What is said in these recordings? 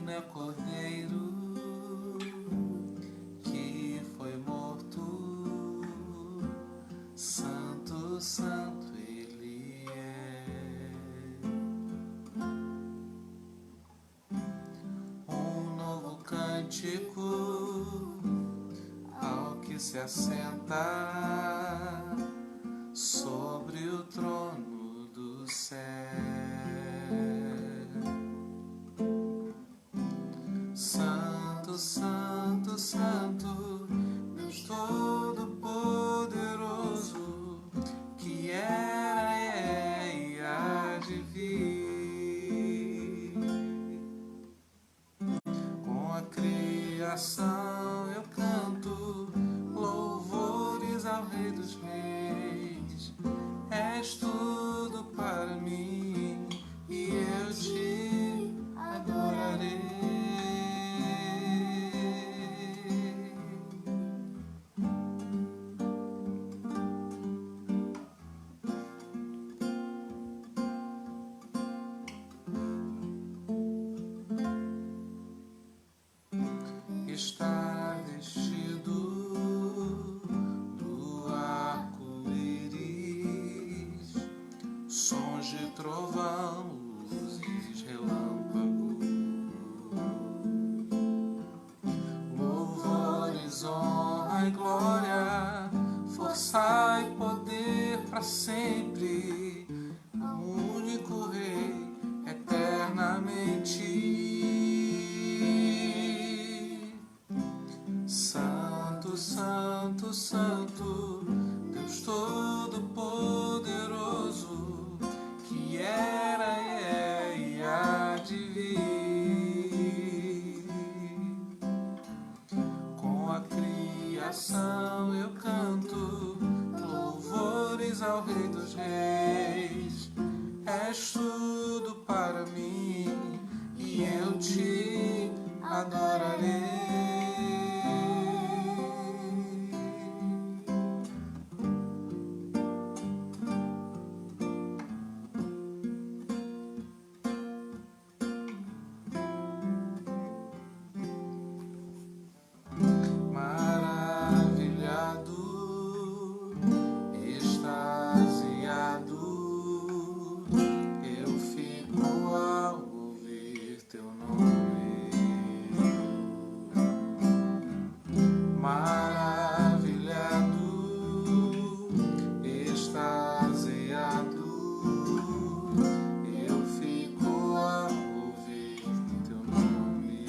é o Cordeiro que foi morto. Santo, santo ele é. Um novo cântico ao que se assenta sobre o trono do céu. Santo, santo, santo, Deus Todo-Poderoso, que era, é e há de vir. Com a criação eu canto louvores ao Rei dos Reis. És tudo para mim e eu te adorarei. Está vestido do arco-íris, sons de trovão, luzes, relâmpago, louvores, honra e glória, força e poder para sempre, ao único Rei eternamente. Santo, santo, santo, Deus Todo-Poderoso, que era, é e há de vir. Com a criação eu canto louvores ao Rei dos Reis. És tudo para mim e eu te adorarei. Maravilhado, extasiado, eu fico ao ouvir teu nome. Maravilhado, extasiado, eu fico ao ouvir teu nome.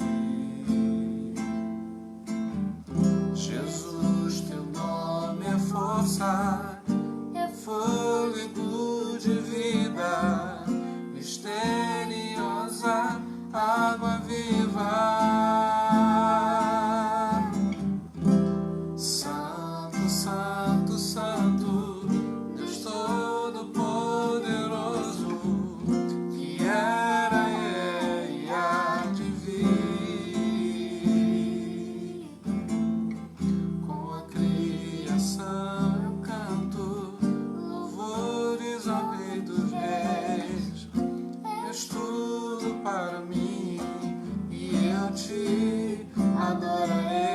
Jesus, teu nome é força, é fôlego de vida, misteriosa água viva. Santo, santo, santo, Deus Todo-Poderoso, que era, é e há de vir. Com a criação eu canto louvores ao Rei dos Reis. És tudo para mim e eu te adorarei.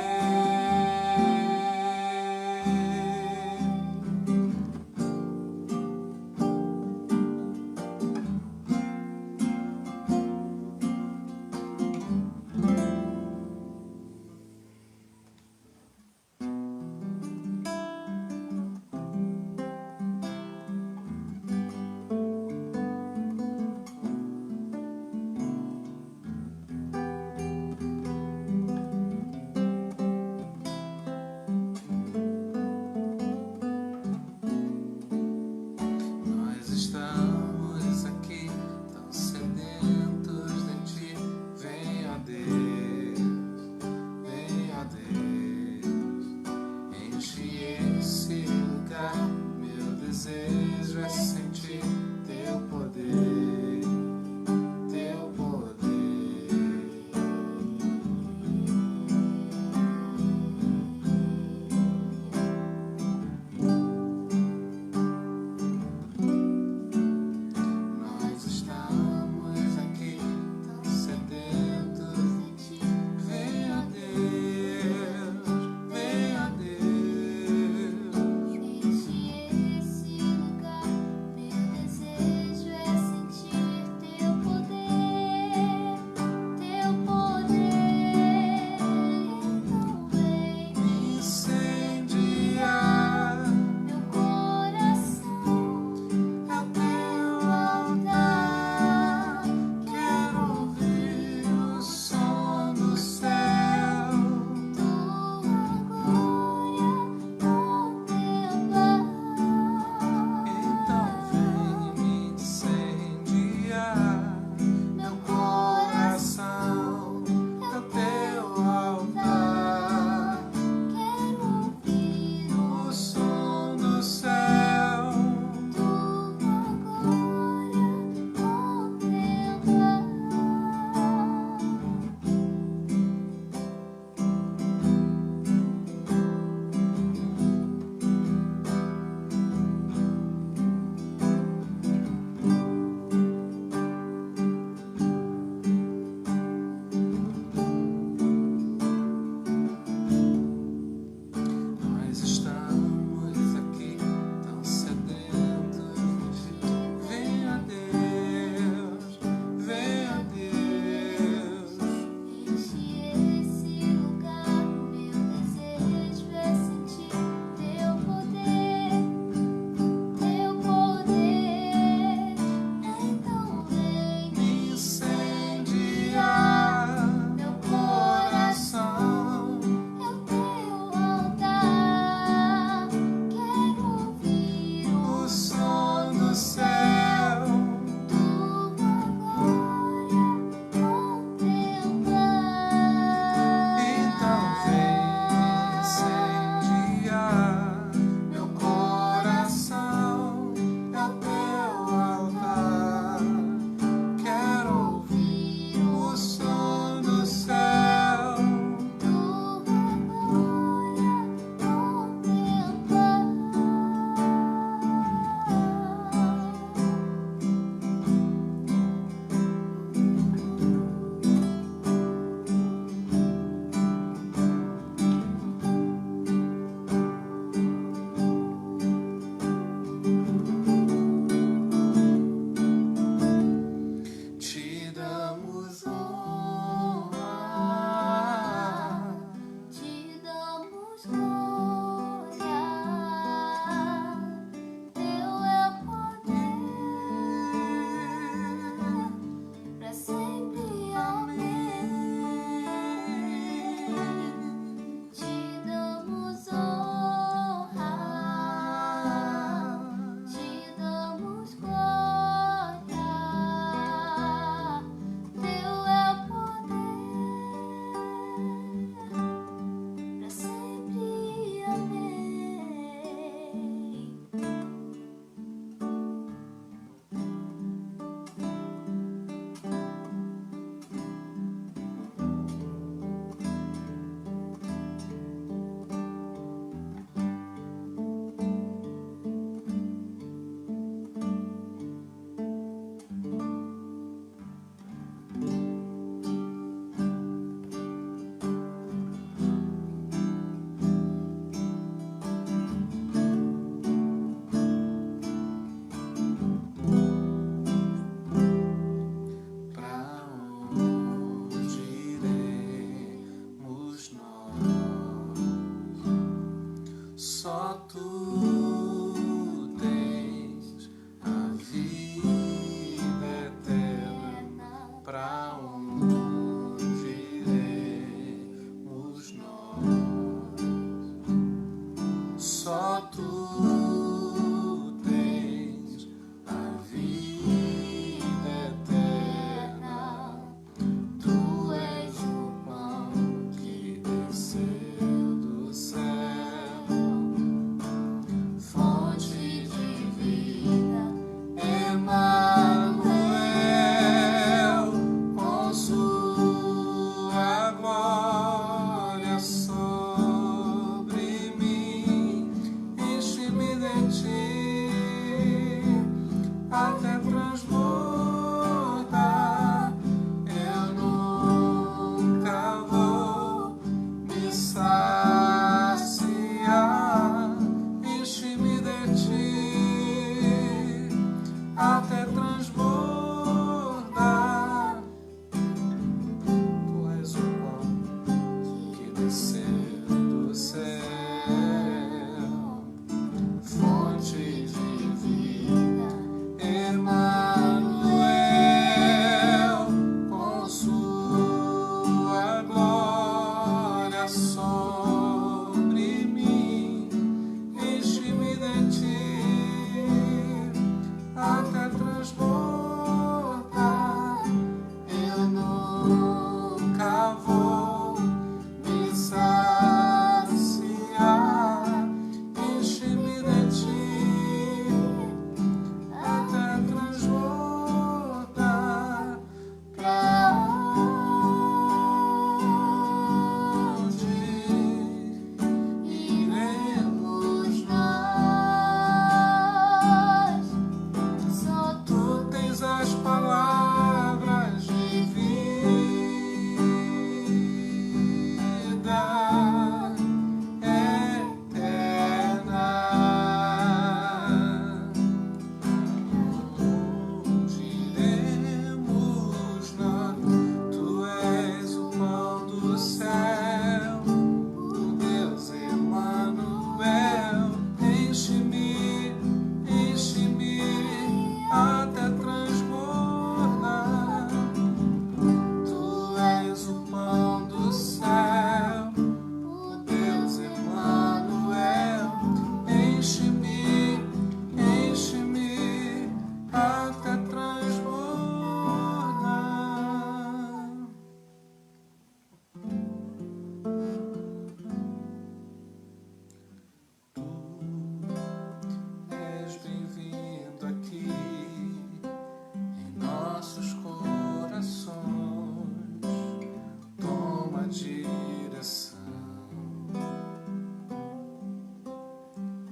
direção.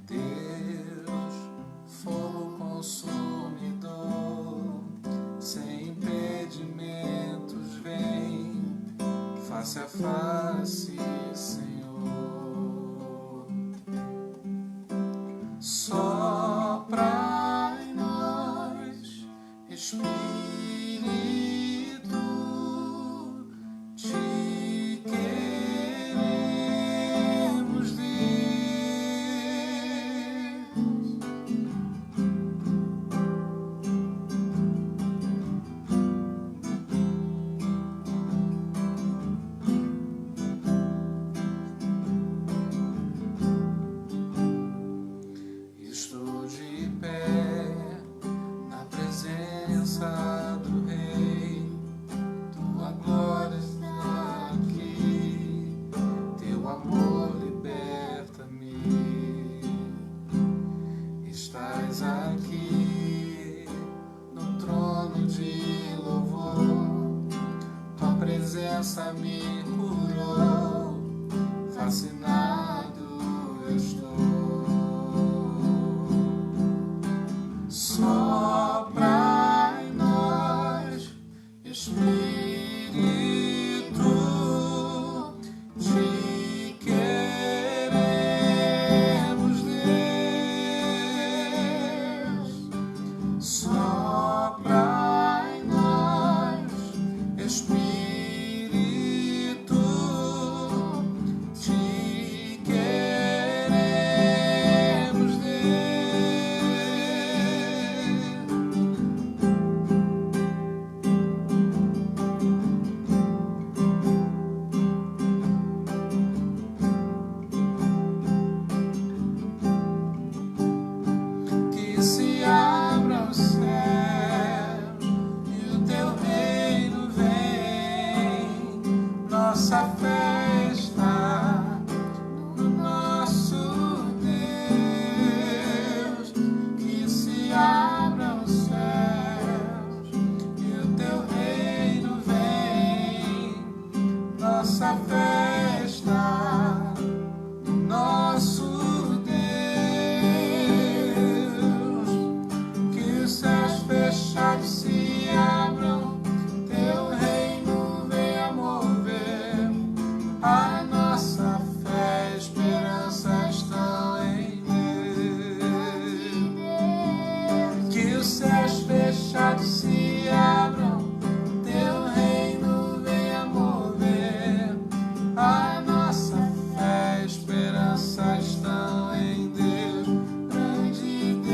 Deus, fogo consumidor, sem impedimentos vem, face a face, Senhor. Sopra em nós, Espírito, te queremos, Deus. Estou de pé na presença do Rei, tua glória está aqui, teu amor liberta-me. Estás aqui no trono de louvor, tua presença me curou, fascinado eu estou. Sopra em nós, Espírito, te queremos, Deus. Sopra em nós, Espírito, te queremos, Deus. Que se abra o céu e o teu reino vem, nossa fé está no nosso Deus. Que se abra o céu e o teu reino vem, nossa fé está no nosso Deus. Que os céus fechados se abram, teu reino venha mover, a nossa fé e esperança estão em Deus. Que os céus fechados se abram, teu reino venha mover, a nossa fé e esperança estão em Deus, grande Deus.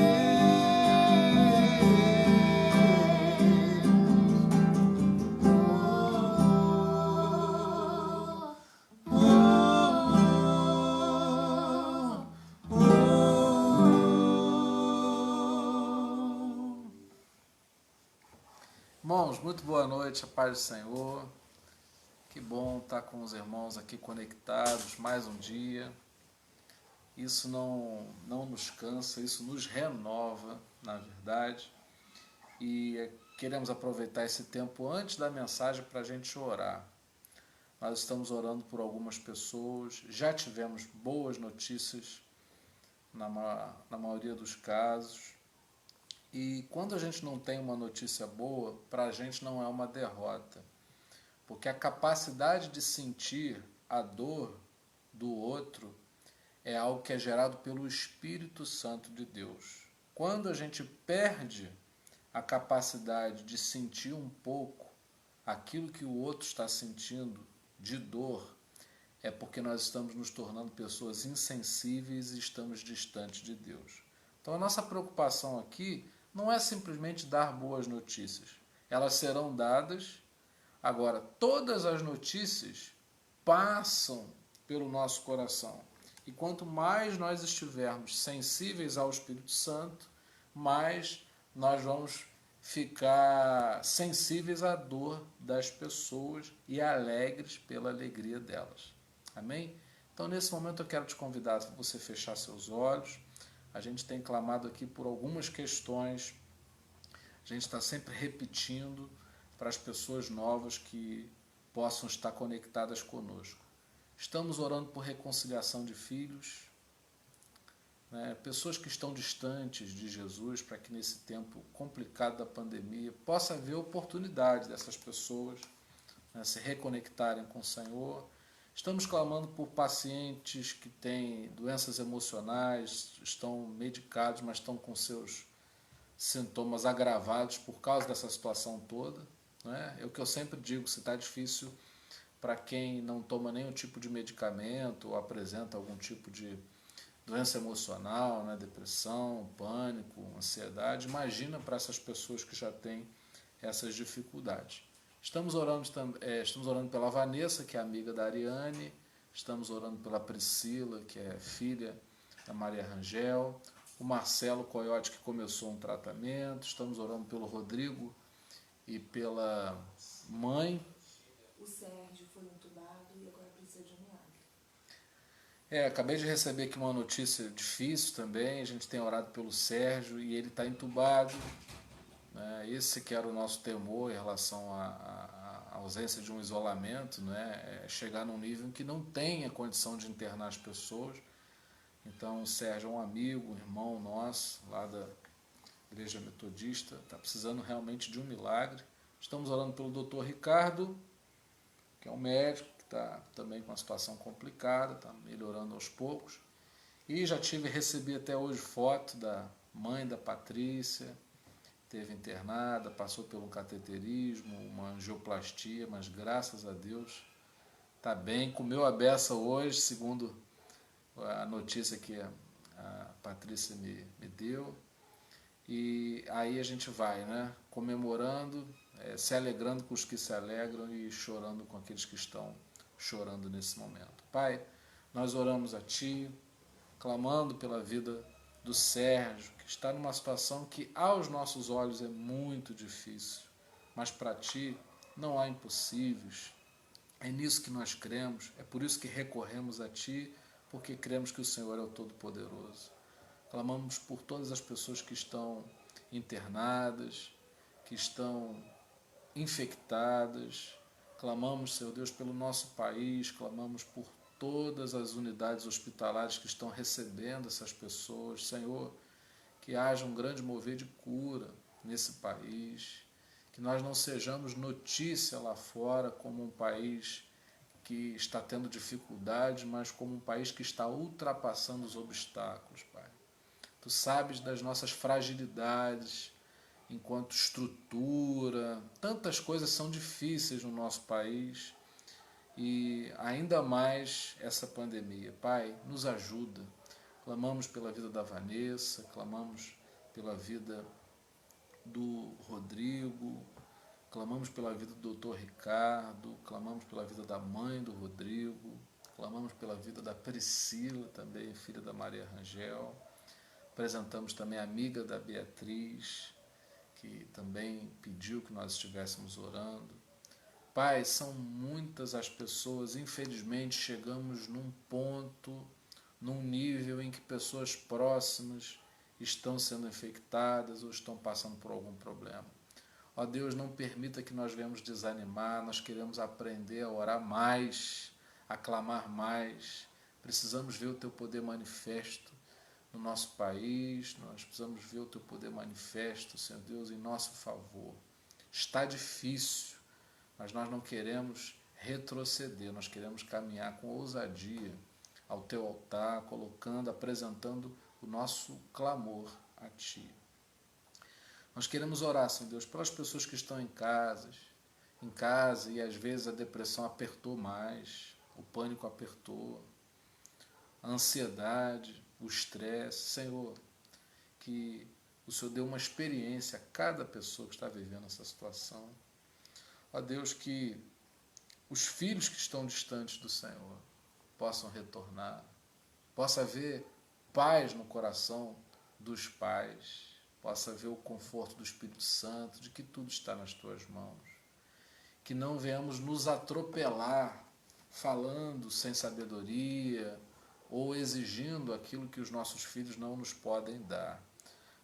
Irmãos, muito boa noite, a paz do Senhor. Que bom estar com os irmãos aqui conectados mais um dia. Isso não nos cansa, isso nos renova, na verdade. E queremos aproveitar esse tempo antes da mensagem para a gente orar. Nós estamos orando por algumas pessoas, já tivemos boas notícias na maioria dos casos. E quando a gente não tem uma notícia boa, para a gente não é uma derrota. Porque a capacidade de sentir a dor do outro é algo que é gerado pelo Espírito Santo de Deus. Quando a gente perde a capacidade de sentir um pouco aquilo que o outro está sentindo de dor, é porque nós estamos nos tornando pessoas insensíveis e estamos distantes de Deus. Então a nossa preocupação aqui não é simplesmente dar boas notícias. Elas serão dadas. Agora, todas as notícias passam pelo nosso coração. E quanto mais nós estivermos sensíveis ao Espírito Santo, mais nós vamos ficar sensíveis à dor das pessoas e alegres pela alegria delas. Amém? Então, nesse momento, eu quero te convidar a você fechar seus olhos. A gente tem clamado aqui por algumas questões. A gente está sempre repetindo para as pessoas novas que possam estar conectadas conosco. Estamos orando por reconciliação de filhos, né? Pessoas que estão distantes de Jesus, para que nesse tempo complicado da pandemia possa haver oportunidade dessas pessoas, né, se reconectarem com o Senhor. Estamos clamando por pacientes que têm doenças emocionais, estão medicados, mas estão com seus sintomas agravados por causa dessa situação toda, né? É o que eu sempre digo, se está difícil para quem não toma nenhum tipo de medicamento ou apresenta algum tipo de doença emocional, né, depressão, pânico, ansiedade, imagina para essas pessoas que já têm essas dificuldades. Estamos orando pela Vanessa, que é amiga da Ariane, estamos orando pela Priscila, que é filha da Maria Rangel, o Marcelo Coyote, que começou um tratamento, estamos orando pelo Rodrigo e pela mãe. O Sérgio foi entubado e agora precisa de um milagre. Acabei de receber aqui uma notícia difícil também, a gente tem orado pelo Sérgio e ele está entubado. Esse que era o nosso temor em relação à ausência de um isolamento, né? Chegar num nível em que não tenha condição de internar as pessoas. Então o Sérgio é um amigo, um irmão nosso, lá da Igreja Metodista, está precisando realmente de um milagre. Estamos orando pelo Dr. Ricardo, que é um médico, que está também com uma situação complicada, está melhorando aos poucos. E já recebi até hoje foto da mãe da Patrícia, teve internada, passou por um cateterismo, uma angioplastia, mas graças a Deus está bem. Comeu a beça hoje, segundo a notícia que a Patrícia me deu. E aí a gente vai, né, comemorando, se alegrando com os que se alegram e chorando com aqueles que estão chorando nesse momento. Pai, nós oramos a Ti, clamando pela vida do Sérgio, que está numa situação que aos nossos olhos é muito difícil, mas para Ti não há impossíveis. É nisso que nós cremos, é por isso que recorremos a Ti, porque cremos que o Senhor é o Todo-Poderoso. Clamamos por todas as pessoas que estão internadas, que estão infectadas. Clamamos, Senhor Deus, pelo nosso país, clamamos por todas as unidades hospitalares que estão recebendo essas pessoas. Senhor, que haja um grande mover de cura nesse país, que nós não sejamos notícia lá fora como um país que está tendo dificuldades, mas como um país que está ultrapassando os obstáculos, Pai. Tu sabes das nossas fragilidades enquanto estrutura, tantas coisas são difíceis no nosso país e ainda mais essa pandemia. Pai, nos ajuda. Clamamos pela vida da Vanessa, clamamos pela vida do Rodrigo, clamamos pela vida do Dr. Ricardo, clamamos pela vida da mãe do Rodrigo, clamamos pela vida da Priscila, também filha da Maria Rangel. Apresentamos também a amiga da Beatriz, que também pediu que nós estivéssemos orando. Pai, são muitas as pessoas, infelizmente chegamos num ponto, num nível em que pessoas próximas estão sendo infectadas ou estão passando por algum problema. Ó Deus, não permita que nós venhamos desanimar, nós queremos aprender a orar mais, a clamar mais, precisamos ver o Teu poder manifesto no nosso país, nós precisamos ver o Teu poder manifesto, Senhor Deus, em nosso favor. Está difícil, mas nós não queremos retroceder, nós queremos caminhar com ousadia ao Teu altar, colocando, apresentando o nosso clamor a Ti. Nós queremos orar, Senhor Deus, pelas pessoas que estão em casa e às vezes a depressão apertou mais, o pânico apertou, a ansiedade, o estresse. Senhor, que o Senhor dê uma experiência a cada pessoa que está vivendo essa situação. Ó Deus, que os filhos que estão distantes do Senhor possam retornar, possa haver paz no coração dos pais, possa haver o conforto do Espírito Santo, de que tudo está nas Tuas mãos. Que não venhamos nos atropelar falando sem sabedoria ou exigindo aquilo que os nossos filhos não nos podem dar,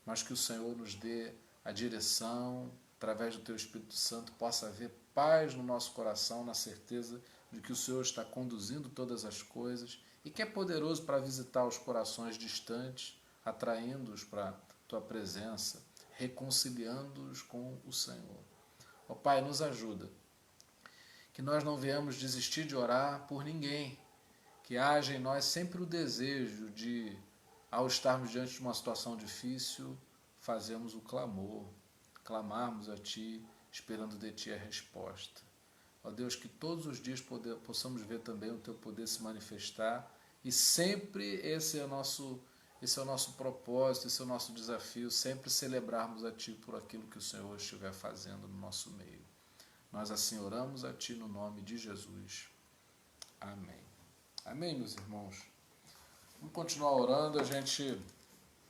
mas que o Senhor nos dê a direção, através do Teu Espírito Santo possa haver paz no nosso coração, na certeza de que o Senhor está conduzindo todas as coisas e que é poderoso para visitar os corações distantes, atraindo-os para a Tua presença, reconciliando-os com o Senhor. Ó Pai, nos ajuda, que nós não venhamos desistir de orar por ninguém, que haja em nós sempre o desejo de, ao estarmos diante de uma situação difícil, fazermos o clamor, clamarmos a Ti, esperando de Ti a resposta. Ó Deus, que todos os dias possamos ver também o Teu poder se manifestar e sempre esse é o nosso propósito, esse é o nosso desafio, sempre celebrarmos a Ti por aquilo que o Senhor estiver fazendo no nosso meio. Nós assim oramos a Ti no nome de Jesus. Amém. Amém, meus irmãos? Vamos continuar orando, a gente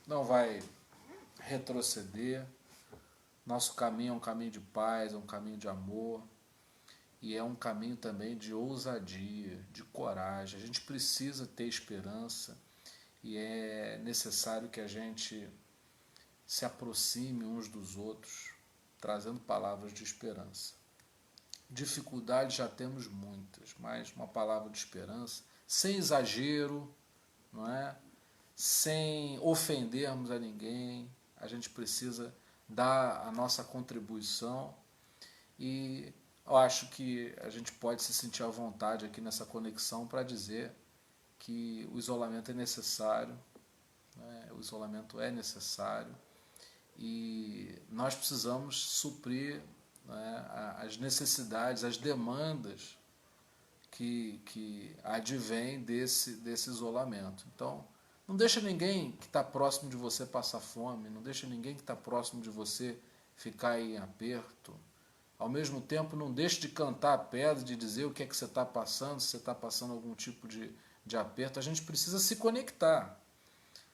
não vai retroceder. Nosso caminho é um caminho de paz, é um caminho de amor e é um caminho também de ousadia, de coragem. A gente precisa ter esperança e é necessário que a gente se aproxime uns dos outros, trazendo palavras de esperança. Dificuldades já temos muitas, mas uma palavra de esperança, sem exagero, não é? Sem ofendermos a ninguém, a gente precisa dar a nossa contribuição e eu acho que a gente pode se sentir à vontade aqui nessa conexão para dizer que o isolamento é necessário, né? O isolamento é necessário e nós precisamos suprir, né, as necessidades, as demandas que advêm desse isolamento. Então, não deixa ninguém que está próximo de você passar fome, não deixa ninguém que está próximo de você ficar em aperto. Ao mesmo tempo, não deixe de cantar a pedra, de dizer o que é que você está passando, se você está passando algum tipo de aperto. A gente precisa se conectar,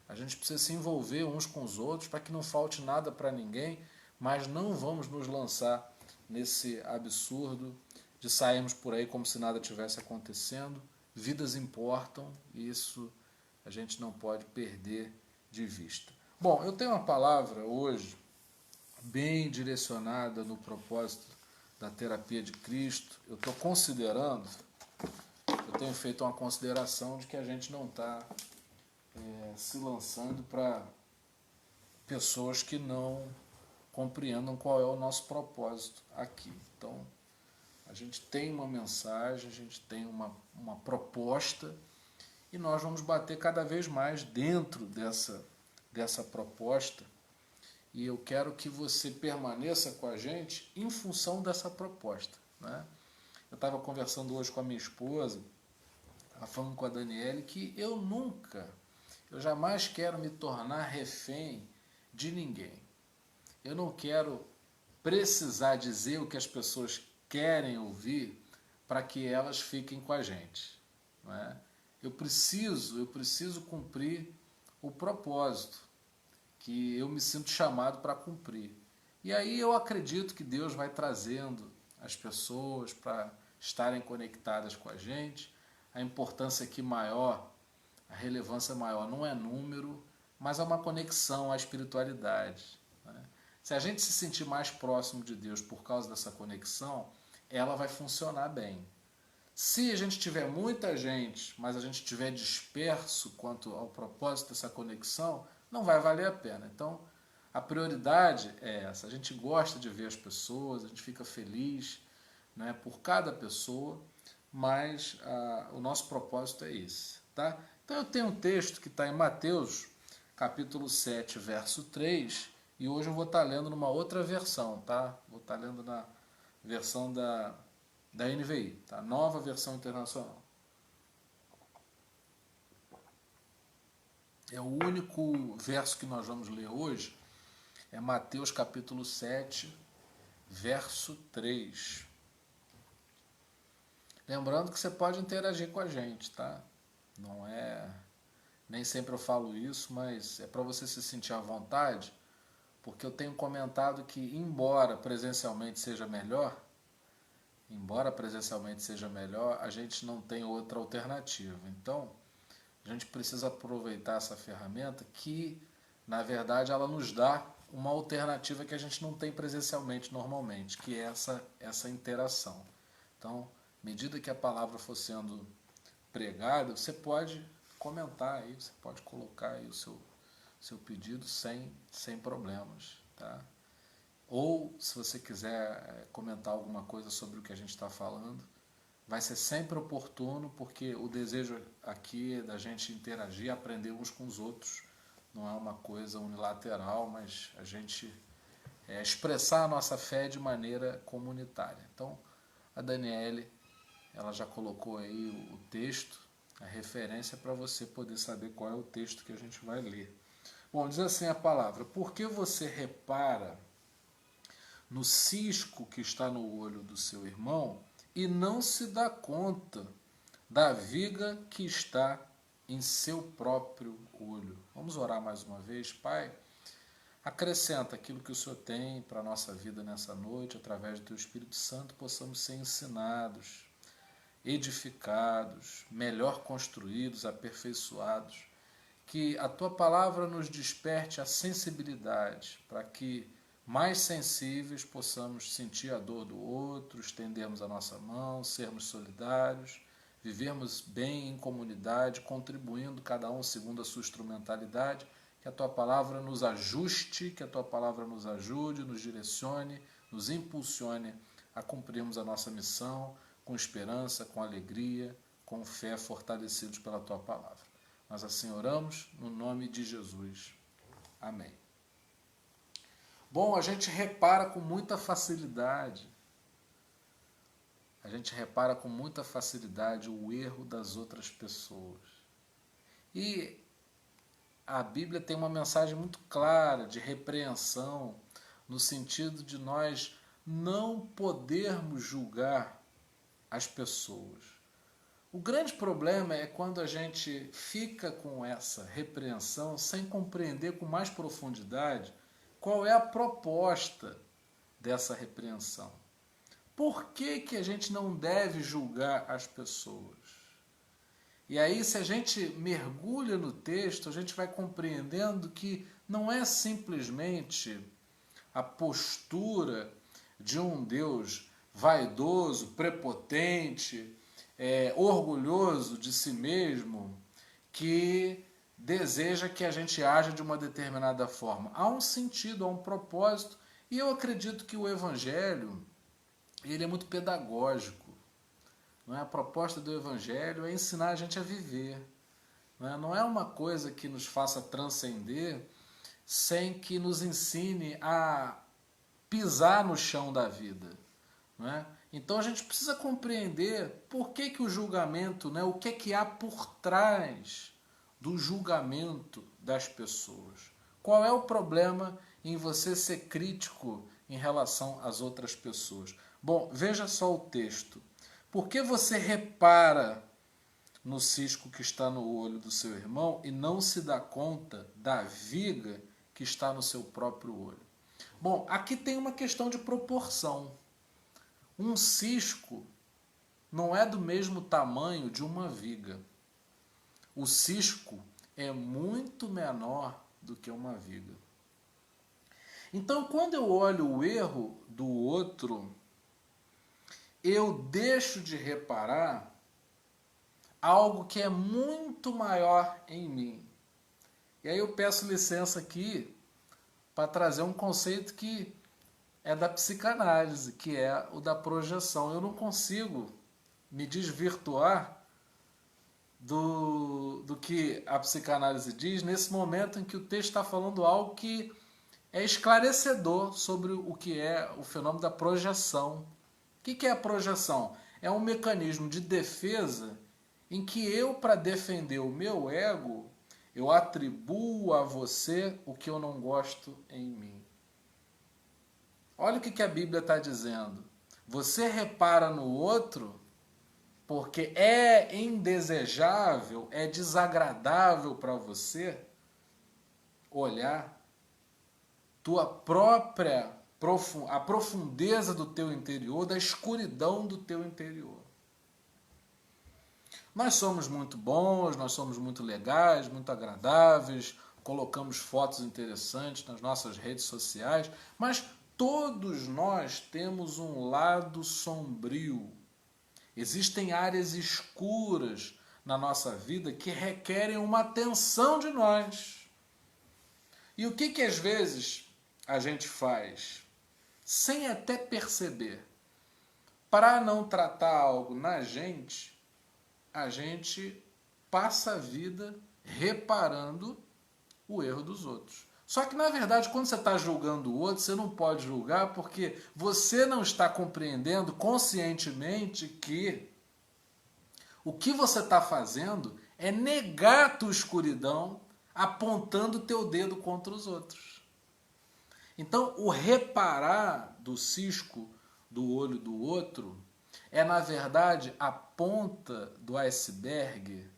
a gente precisa se envolver uns com os outros para que não falte nada para ninguém, mas não vamos nos lançar nesse absurdo de sairmos por aí como se nada tivesse acontecendo. Vidas importam e isso a gente não pode perder de vista. Bom, eu tenho uma palavra hoje bem direcionada no propósito da terapia de Cristo. Eu estou considerando, eu tenho feito uma consideração de que a gente não está se lançando para pessoas que não compreendam qual é o nosso propósito aqui. Então, a gente tem uma mensagem, a gente tem uma proposta e nós vamos bater cada vez mais dentro dessa proposta e eu quero que você permaneça com a gente em função dessa proposta, né? Eu estava conversando hoje com a minha esposa, falando com a Daniele, que eu jamais quero me tornar refém de ninguém. Eu não quero precisar dizer o que as pessoas querem ouvir para que elas fiquem com a gente, não é? Eu preciso cumprir o propósito que eu me sinto chamado para cumprir. E aí eu acredito que Deus vai trazendo as pessoas para estarem conectadas com a gente. A importância aqui maior, a relevância maior não é número, mas é uma conexão à espiritualidade, né? Se a gente se sentir mais próximo de Deus por causa dessa conexão, ela vai funcionar bem. Se a gente tiver muita gente, mas a gente estiver disperso quanto ao propósito dessa conexão, não vai valer a pena. Então, a prioridade é essa. A gente gosta de ver as pessoas, a gente fica feliz, né, por cada pessoa, mas o nosso propósito é esse, tá? Então, eu tenho um texto que está em Mateus, capítulo 7, verso 3, e hoje eu vou estar lendo numa outra versão, tá? Vou estar lendo na versão da NVI, tá? Nova Versão Internacional. É o único verso que nós vamos ler hoje, é Mateus capítulo 7, verso 3. Lembrando que você pode interagir com a gente, tá? Não é... Nem sempre eu falo isso, mas é para você se sentir à vontade, porque eu tenho comentado que, embora presencialmente seja melhor, a gente não tem outra alternativa. Então, a gente precisa aproveitar essa ferramenta que, na verdade, ela nos dá uma alternativa que a gente não tem presencialmente normalmente, que é essa interação. Então, à medida que a palavra for sendo pregada, você pode comentar aí, você pode colocar aí o seu pedido sem problemas, tá? Ou, se você quiser comentar alguma coisa sobre o que a gente está falando, vai ser sempre oportuno, porque o desejo aqui é da gente interagir, aprender uns com os outros. Não é uma coisa unilateral, mas a gente expressar a nossa fé de maneira comunitária. Então, a Daniele, ela já colocou aí o texto, a referência para você poder saber qual é o texto que a gente vai ler. Bom, diz assim a palavra: por que você repara no cisco que está no olho do seu irmão e não se dá conta da viga que está em seu próprio olho? Vamos orar mais uma vez. Pai, acrescenta aquilo que o Senhor tem para a nossa vida nessa noite, através do Teu Espírito Santo, possamos ser ensinados, edificados, melhor construídos, aperfeiçoados, que a Tua palavra nos desperte a sensibilidade, para que, mais sensíveis, possamos sentir a dor do outro, estendermos a nossa mão, sermos solidários, vivermos bem em comunidade, contribuindo cada um segundo a sua instrumentalidade. Que a Tua palavra nos ajuste, que a Tua palavra nos ajude, nos direcione, nos impulsione a cumprirmos a nossa missão com esperança, com alegria, com fé, fortalecidos pela Tua palavra. Nós assim oramos no nome de Jesus. Amém. Bom, a gente repara com muita facilidade, o erro das outras pessoas. E a Bíblia tem uma mensagem muito clara de repreensão, no sentido de nós não podermos julgar as pessoas. O grande problema é quando a gente fica com essa repreensão sem compreender com mais profundidade qual é a proposta dessa repreensão. Por que a gente não deve julgar as pessoas? E aí, se a gente mergulha no texto, a gente vai compreendendo que não é simplesmente a postura de um Deus vaidoso, prepotente, orgulhoso de si mesmo, que deseja que a gente haja de uma determinada forma. Há um sentido, há um propósito, e eu acredito que o Evangelho ele é muito pedagógico. Não é? A proposta do Evangelho é ensinar a gente a viver. Não é uma coisa que nos faça transcender sem que nos ensine a pisar no chão da vida. Não é? Então a gente precisa compreender por que o julgamento, o que há por trás do julgamento das pessoas. Qual é o problema em você ser crítico em relação às outras pessoas? Bom, veja só o texto. Por que você repara no cisco que está no olho do seu irmão e não se dá conta da viga que está no seu próprio olho? Bom, aqui tem uma questão de proporção. Um cisco não é do mesmo tamanho de uma viga. O cisco é muito menor do que uma viga. Então, quando eu olho o erro do outro, eu deixo de reparar algo que é muito maior em mim. E aí eu peço licença aqui para trazer um conceito que é da psicanálise, que é o da projeção. Eu não consigo me desvirtuar do que a psicanálise diz nesse momento em que o texto está falando algo que é esclarecedor sobre o que é o fenômeno da projeção. O que é a projeção? É um mecanismo de defesa em que eu, para defender o meu ego, eu atribuo a você o que eu não gosto em mim. Olha o que a Bíblia está dizendo. Você repara no outro porque é indesejável, é desagradável para você olhar a profundeza do teu interior, da escuridão do teu interior. Nós somos muito bons, nós somos muito legais, muito agradáveis, colocamos fotos interessantes nas nossas redes sociais, mas todos nós temos um lado sombrio. Existem áreas escuras na nossa vida que requerem uma atenção de nós. E o que às vezes a gente faz, sem até perceber, para não tratar algo na gente, a gente passa a vida reparando o erro dos outros. Só que, na verdade, quando você está julgando o outro, você não pode julgar porque você não está compreendendo conscientemente que o que você está fazendo é negar a tua escuridão apontando o teu dedo contra os outros. Então, o reparar do cisco do olho do outro é, na verdade, a ponta do iceberg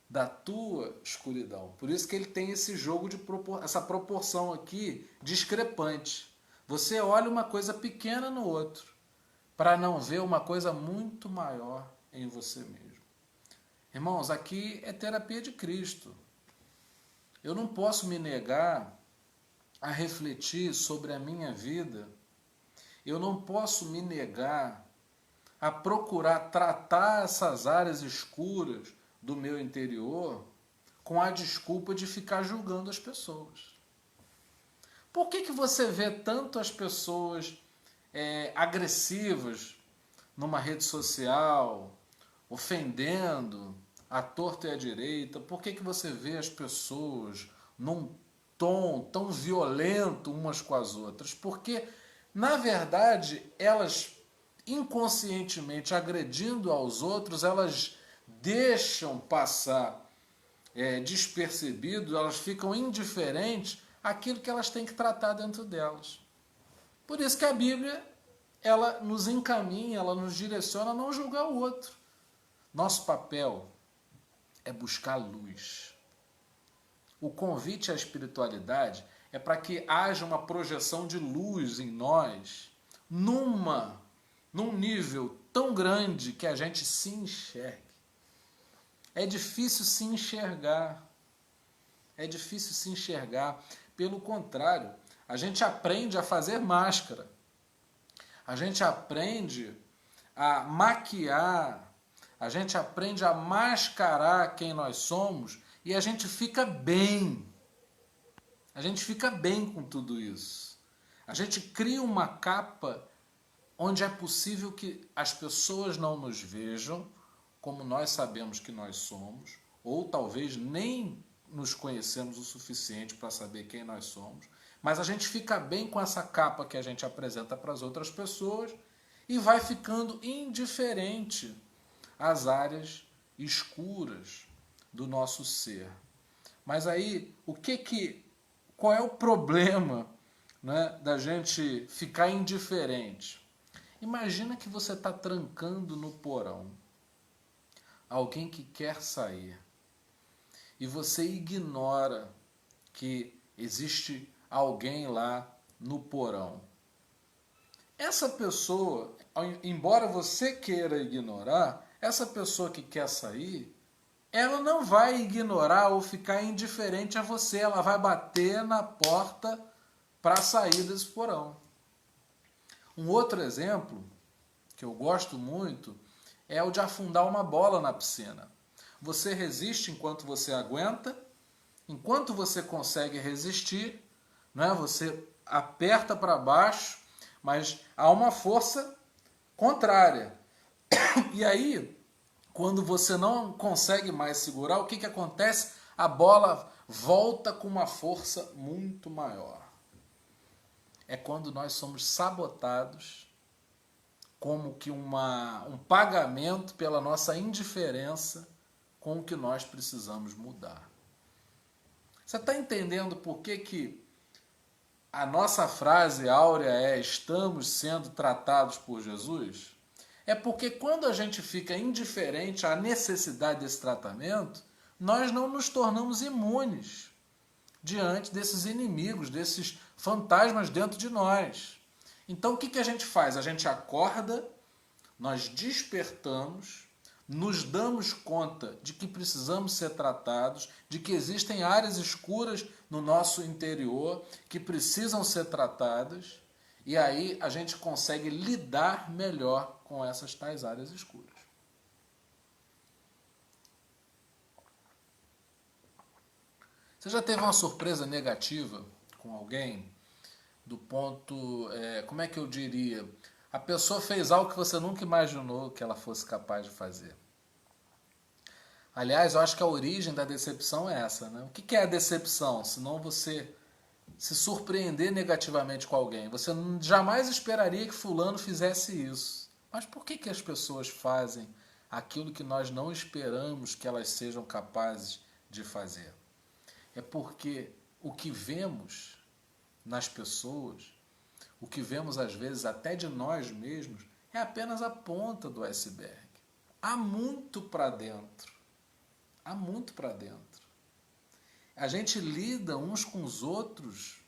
da tua escuridão. Por isso que ele tem esse jogo de essa proporção aqui discrepante. Você olha uma coisa pequena no outro para não ver uma coisa muito maior em você mesmo. Irmãos, aqui é terapia de Cristo. Eu não posso me negar a refletir sobre a minha vida. Eu não posso me negar a procurar tratar essas áreas escuras do meu interior com a desculpa de ficar julgando as pessoas. Por que você vê tanto as pessoas agressivas numa rede social, ofendendo à torta e à direita? Por que você vê as pessoas num tom tão violento umas com as outras? Porque, na verdade, elas inconscientemente agredindo aos outros, elas deixam passar despercebido, elas ficam indiferentes àquilo que elas têm que tratar dentro delas. Por isso que a Bíblia, ela nos encaminha, ela nos direciona a não julgar o outro. Nosso papel é buscar luz. O convite à espiritualidade é para que haja uma projeção de luz em nós, num nível tão grande que a gente se enxergue. É difícil se enxergar. É difícil se enxergar. Pelo contrário, a gente aprende a fazer máscara. A gente aprende a maquiar. A gente aprende a mascarar quem nós somos e a gente fica bem. A gente fica bem com tudo isso. A gente cria uma capa onde é possível que as pessoas não nos vejam como nós sabemos que nós somos, ou talvez nem nos conhecemos o suficiente para saber quem nós somos, mas a gente fica bem com essa capa que a gente apresenta para as outras pessoas e vai ficando indiferente às áreas escuras do nosso ser. Mas aí, qual é o problema, né, da gente ficar indiferente? Imagina que você está trancando no porão alguém que quer sair e você ignora que existe alguém lá no porão. Essa pessoa, embora você queira ignorar, essa pessoa que quer sair, ela não vai ignorar ou ficar indiferente a você, ela vai bater na porta para sair desse porão. Um outro exemplo, que eu gosto muito, é o de afundar uma bola na piscina. Você resiste enquanto você aguenta, enquanto você consegue resistir, né? Você aperta para baixo, mas há uma força contrária. E aí, quando você não consegue mais segurar, o que acontece? A bola volta com uma força muito maior. É quando nós somos sabotados como que um pagamento pela nossa indiferença com o que nós precisamos mudar. Você está entendendo por que a nossa frase áurea é estamos sendo tratados por Jesus? É porque quando a gente fica indiferente à necessidade desse tratamento, nós não nos tornamos imunes diante desses inimigos, desses fantasmas dentro de nós. Então o que a gente faz? A gente acorda, nós despertamos, nos damos conta de que precisamos ser tratados, de que existem áreas escuras no nosso interior que precisam ser tratadas, e aí a gente consegue lidar melhor com essas tais áreas escuras. Você já teve uma surpresa negativa com alguém? Do ponto, como é que eu diria? A pessoa fez algo que você nunca imaginou que ela fosse capaz de fazer. Aliás, eu acho que a origem da decepção é essa, né? O que é a decepção? Senão você se surpreender negativamente com alguém. Você jamais esperaria que fulano fizesse isso. Mas por que as pessoas fazem aquilo que nós não esperamos que elas sejam capazes de fazer? É porque o que vemos nas pessoas, o que vemos às vezes até de nós mesmos, é apenas a ponta do iceberg. Há muito para dentro. Há muito para dentro. A gente lida uns com os outros,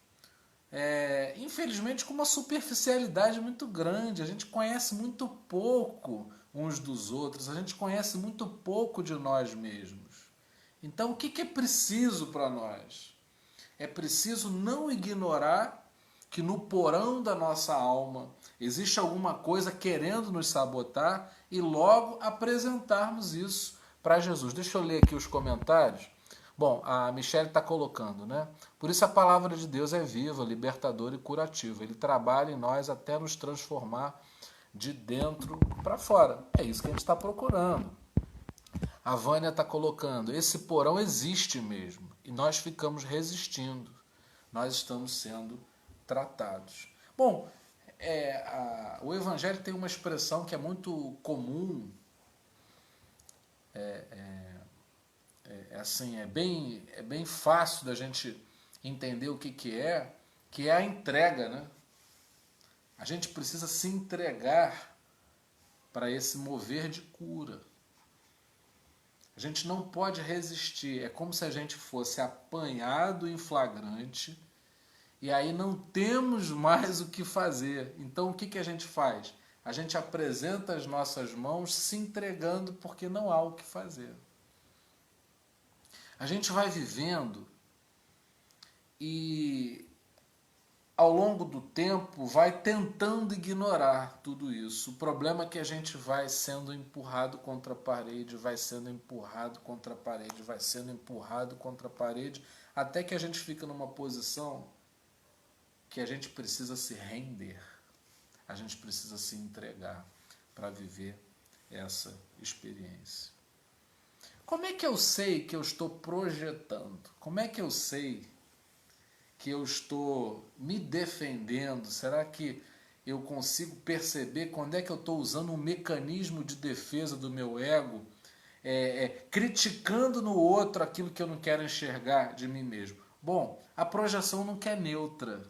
infelizmente, com uma superficialidade muito grande. A gente conhece muito pouco uns dos outros, a gente conhece muito pouco de nós mesmos. Então, o que é preciso para nós? É preciso não ignorar que no porão da nossa alma existe alguma coisa querendo nos sabotar e logo apresentarmos isso para Jesus. Deixa eu ler aqui os comentários. Bom, a Michelle está colocando, né? Por isso a palavra de Deus é viva, libertadora e curativa. Ele trabalha em nós até nos transformar de dentro para fora. É isso que a gente está procurando. A Vânia está colocando, esse porão existe mesmo e nós ficamos resistindo. Nós estamos sendo tratados. Bom, o Evangelho tem uma expressão que é muito comum, é bem fácil da gente entender o que é a entrega, né? A gente precisa se entregar para esse mover de cura. A gente não pode resistir. É como se a gente fosse apanhado em flagrante e aí não temos mais o que fazer. Então o que a gente faz? A gente apresenta as nossas mãos se entregando porque não há o que fazer. A gente vai vivendo e ao longo do tempo vai tentando ignorar tudo isso. O problema é que a gente vai sendo empurrado contra a parede, vai sendo empurrado contra a parede, vai sendo empurrado contra a parede, até que a gente fica numa posição que a gente precisa se render, a gente precisa se entregar para viver essa experiência. Como é que eu sei que eu estou projetando? Como é que eu sei que eu estou me defendendo? Será que eu consigo perceber quando é que eu estou usando um mecanismo de defesa do meu ego, criticando no outro aquilo que eu não quero enxergar de mim mesmo? Bom, a projeção nunca é neutra.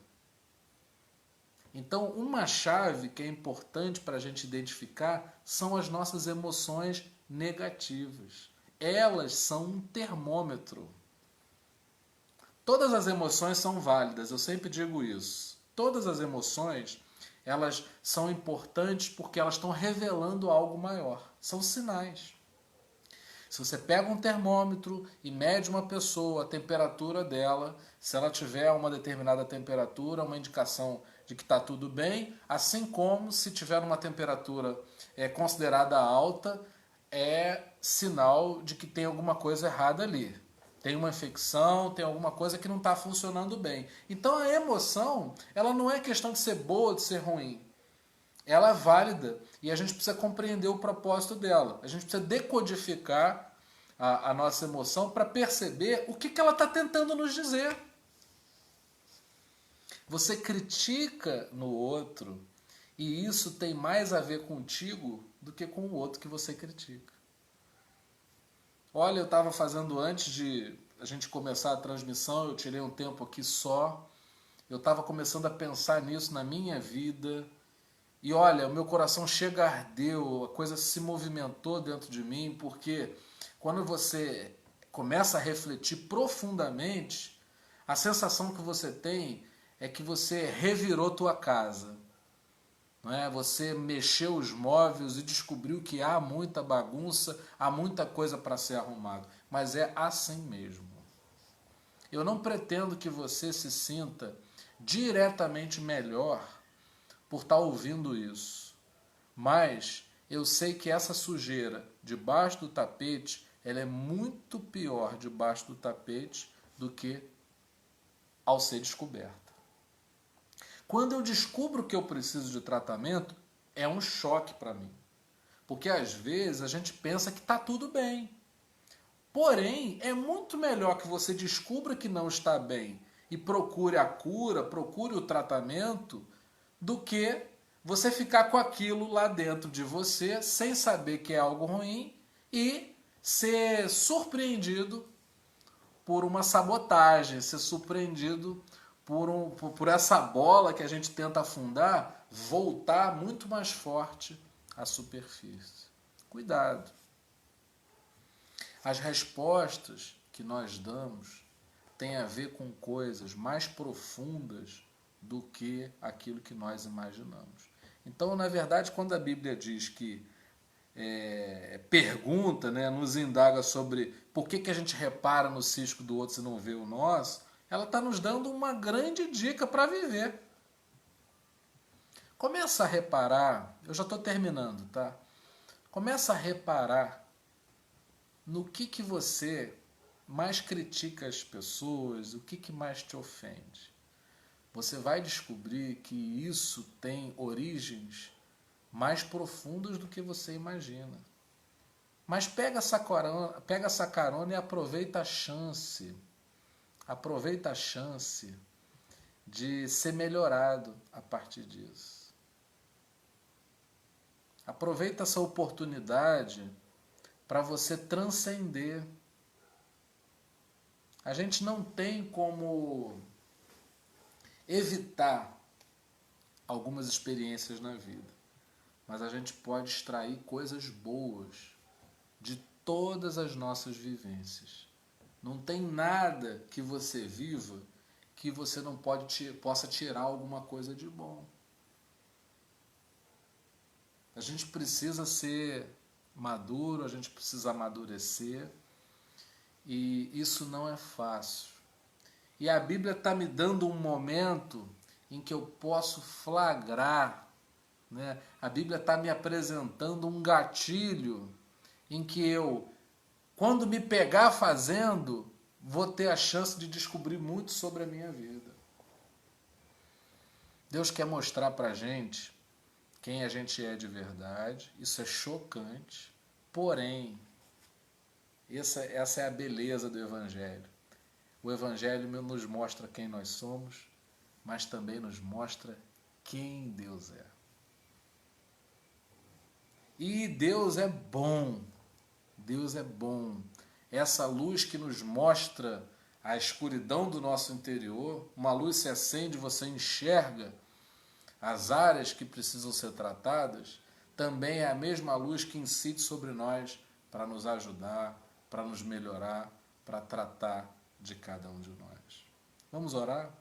Então, uma chave que é importante para a gente identificar são as nossas emoções negativas. Elas são um termômetro. Todas as emoções são válidas, eu sempre digo isso. Todas as emoções, elas são importantes porque elas estão revelando algo maior. São sinais. Se você pega um termômetro e mede uma pessoa, a temperatura dela, se ela tiver uma determinada temperatura, uma indicação de que está tudo bem, assim como se tiver uma temperatura considerada alta, é sinal de que tem alguma coisa errada ali. Tem uma infecção, tem alguma coisa que não está funcionando bem. Então a emoção, ela não é questão de ser boa ou de ser ruim. Ela é válida e a gente precisa compreender o propósito dela. A gente precisa decodificar a nossa emoção para perceber o que ela está tentando nos dizer. Você critica no outro e isso tem mais a ver contigo do que com o outro que você critica. Olha, eu estava fazendo antes de a gente começar a transmissão, eu tirei um tempo aqui só, eu estava começando a pensar nisso na minha vida, e olha, o meu coração chega a arder, a coisa se movimentou dentro de mim, porque quando você começa a refletir profundamente, a sensação que você tem é que você revirou tua casa. não é? Você mexeu os móveis e descobriu que há muita bagunça, há muita coisa para ser arrumado. Mas é assim mesmo. Eu não pretendo que você se sinta diretamente melhor por estar ouvindo isso. Mas eu sei que essa sujeira debaixo do tapete, ela é muito pior debaixo do tapete do que ao ser descoberta. Quando eu descubro que eu preciso de tratamento, é um choque para mim. Porque às vezes a gente pensa que está tudo bem. Porém, é muito melhor que você descubra que não está bem e procure a cura, procure o tratamento, do que você ficar com aquilo lá dentro de você sem saber que é algo ruim e ser surpreendido por uma sabotagem, ser surpreendido por essa bola que a gente tenta afundar, voltar muito mais forte à superfície. Cuidado. As respostas que nós damos têm a ver com coisas mais profundas do que aquilo que nós imaginamos. Então, na verdade, quando a Bíblia diz que pergunta, né, nos indaga sobre por que a gente repara no cisco do outro e não vê o nosso, ela está nos dando uma grande dica para viver. Começa a reparar, eu já estou terminando, tá? Começa a reparar no que você mais critica as pessoas, o que mais te ofende. Você vai descobrir que isso tem origens mais profundas do que você imagina. Mas pega essa carona e aproveita a chance. Aproveita a chance de ser melhorado a partir disso. Aproveita essa oportunidade para você transcender. A gente não tem como evitar algumas experiências na vida, mas a gente pode extrair coisas boas de todas as nossas vivências. Não tem nada que você viva que você não possa tirar alguma coisa de bom. A gente precisa ser maduro, a gente precisa amadurecer, e isso não é fácil. E a Bíblia está me dando um momento em que eu posso flagrar, né? A Bíblia está me apresentando um gatilho em que eu, quando me pegar fazendo, vou ter a chance de descobrir muito sobre a minha vida. Deus quer mostrar para a gente quem a gente é de verdade. Isso é chocante, porém, essa é a beleza do Evangelho. O Evangelho nos mostra quem nós somos, mas também nos mostra quem Deus é. E Deus é bom. Deus é bom. Essa luz que nos mostra a escuridão do nosso interior, uma luz se acende, você enxerga as áreas que precisam ser tratadas, também é a mesma luz que incide sobre nós para nos ajudar, para nos melhorar, para tratar de cada um de nós. Vamos orar?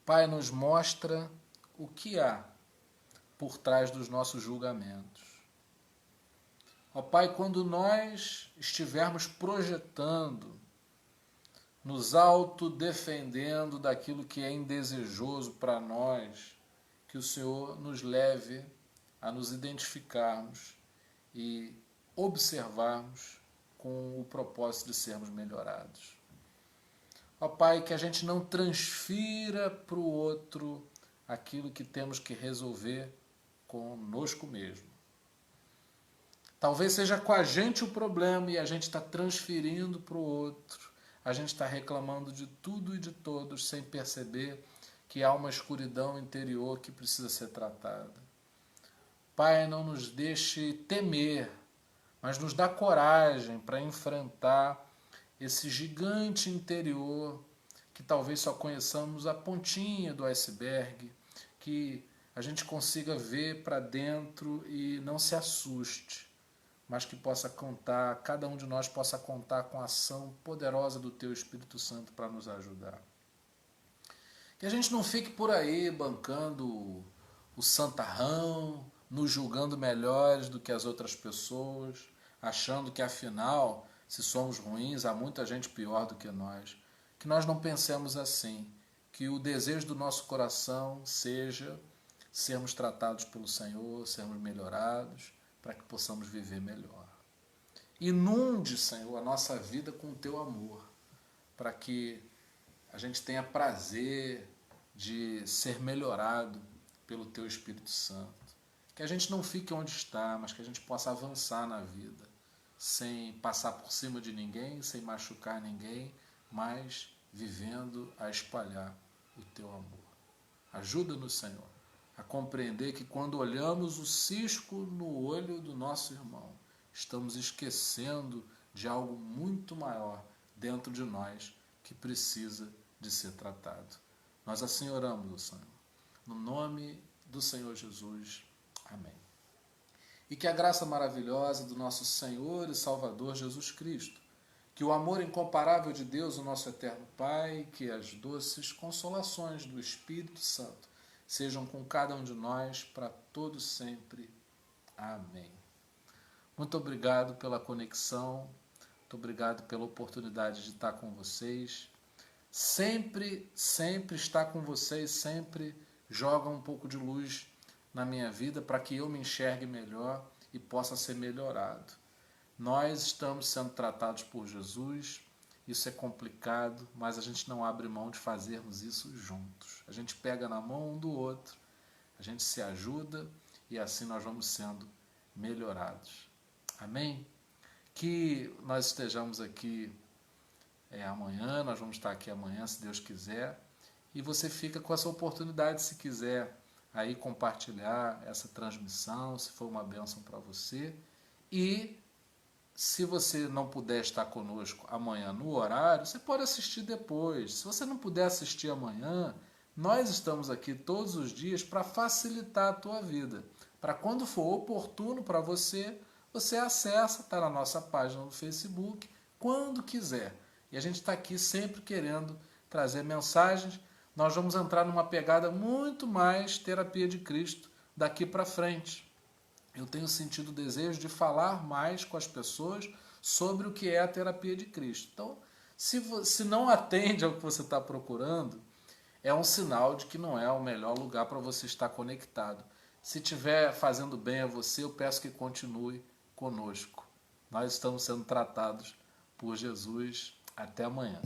Pai, nos mostra o que há por trás dos nossos julgamentos. Ó Pai, quando nós estivermos projetando, nos autodefendendo daquilo que é indesejoso para nós, que o Senhor nos leve a nos identificarmos e observarmos com o propósito de sermos melhorados. Ó Pai, que a gente não transfira para o outro aquilo que temos que resolver conosco mesmo. Talvez seja com a gente o problema e a gente está transferindo para o outro. A gente está reclamando de tudo e de todos sem perceber que há uma escuridão interior que precisa ser tratada. Pai, não nos deixe temer, mas nos dá coragem para enfrentar esse gigante interior que talvez só conheçamos a pontinha do iceberg, que a gente consiga ver para dentro e não se assuste, mas que possa contar, cada um de nós possa contar com a ação poderosa do Teu Espírito Santo para nos ajudar. Que a gente não fique por aí bancando o santarrão, nos julgando melhores do que as outras pessoas, achando que afinal, se somos ruins, há muita gente pior do que nós. Que nós não pensemos assim, que o desejo do nosso coração seja sermos tratados pelo Senhor, sermos melhorados, para que possamos viver melhor. Inunde, Senhor, a nossa vida com o Teu amor, para que a gente tenha prazer de ser melhorado pelo Teu Espírito Santo. Que a gente não fique onde está, mas que a gente possa avançar na vida, sem passar por cima de ninguém, sem machucar ninguém, mas vivendo a espalhar o Teu amor. Ajuda-nos, Senhor, a compreender que quando olhamos o cisco no olho do nosso irmão, estamos esquecendo de algo muito maior dentro de nós que precisa de ser tratado. Nós assim oramos, Senhor, no nome do Senhor Jesus. Amém. E que a graça maravilhosa do nosso Senhor e Salvador Jesus Cristo, que o amor incomparável de Deus, o nosso eterno Pai, que as doces consolações do Espírito Santo sejam com cada um de nós para todo sempre. Amém. Muito obrigado pela conexão, muito obrigado pela oportunidade de estar com vocês. Sempre estar com vocês, sempre joga um pouco de luz na minha vida para que eu me enxergue melhor e possa ser melhorado. Nós estamos sendo tratados por Jesus, isso é complicado, mas a gente não abre mão de fazermos isso juntos. A gente pega na mão um do outro, a gente se ajuda e assim nós vamos sendo melhorados. Amém? Que nós estejamos aqui amanhã, nós vamos estar aqui amanhã, se Deus quiser, e você fica com essa oportunidade, se quiser, aí compartilhar essa transmissão, se for uma bênção para você. E se você não puder estar conosco amanhã no horário, você pode assistir depois. Se você não puder assistir amanhã, nós estamos aqui todos os dias para facilitar a tua vida. Para quando for oportuno para você, você acessa, está na nossa página no Facebook, quando quiser. E a gente está aqui sempre querendo trazer mensagens. Nós vamos entrar numa pegada muito mais terapia de Cristo daqui para frente. Eu tenho sentido o desejo de falar mais com as pessoas sobre o que é a terapia de Cristo. Então, se não atende ao que você está procurando, é um sinal de que não é o melhor lugar para você estar conectado. Se estiver fazendo bem a você, eu peço que continue conosco. Nós estamos sendo tratados por Jesus. Até amanhã.